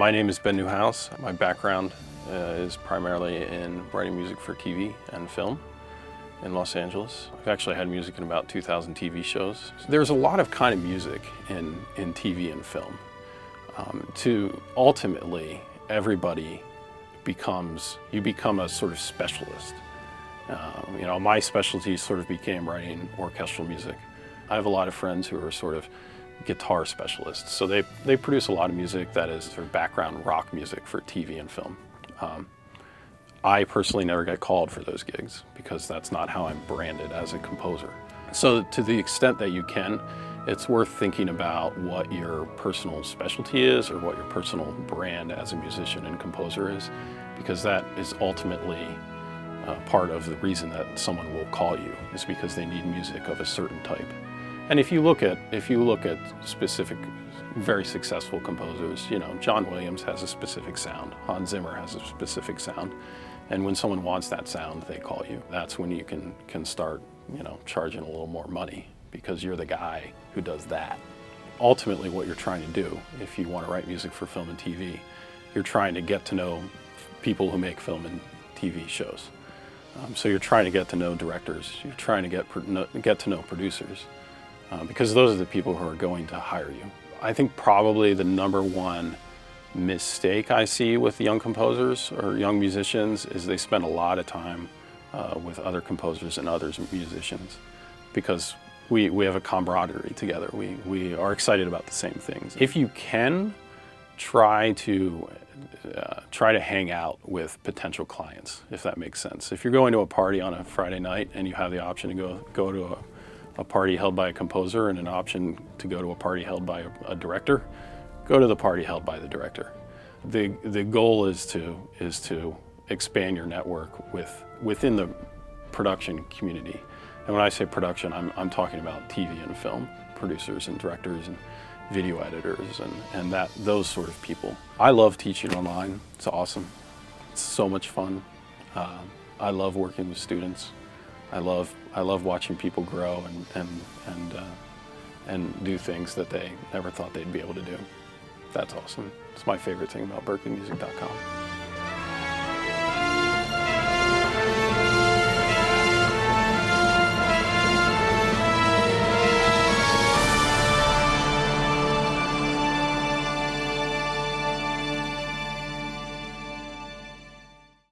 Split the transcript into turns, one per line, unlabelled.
My name is Ben Newhouse. My background is primarily in writing music for TV and film in Los Angeles. I've actually had music in about 2,000 TV shows. There's a lot of kind of music in TV and film. To ultimately, everybody you become a sort of specialist. You know, my specialty sort of became writing orchestral music. I have a lot of friends who are sort of guitar specialists, so they produce a lot of music that is sort of background rock music for TV and film. I personally never get called for those gigs because that's not how I'm branded as a composer. So to the extent that you can, it's worth thinking about what your personal specialty is or what your personal brand as a musician and composer is, because that is ultimately part of the reason that someone will call you, is because they need music of a certain type. And if you look at specific, very successful composers, you know, John Williams has a specific sound, Hans Zimmer has a specific sound, and when someone wants that sound, they call you. That's when you can start, you know, charging a little more money because you're the guy who does that. Ultimately, what you're trying to do, if you want to write music for film and TV, you're trying to get to know people who make film and TV shows. So you're trying to get to know directors, you're trying to get to know producers. Because those are the people who are going to hire you. I think probably the #1 mistake I see with young composers or young musicians is they spend a lot of time with other composers and other musicians, because we have a camaraderie together. We are excited about the same things. If you can, try to hang out with potential clients, if that makes sense. If you're going to a party on a Friday night and you have the option to go to a party held by a composer and an option to go to a party held by a director, go to the party held by the director. The goal is to expand your network within the production community. And when I say production, I'm talking about TV and film producers and directors and video editors and those sort of people. I love teaching online. It's awesome. It's so much fun. I love working with students. I love watching people grow and do things that they never thought they'd be able to do. That's awesome. It's my favorite thing about BerkleeMusic.com.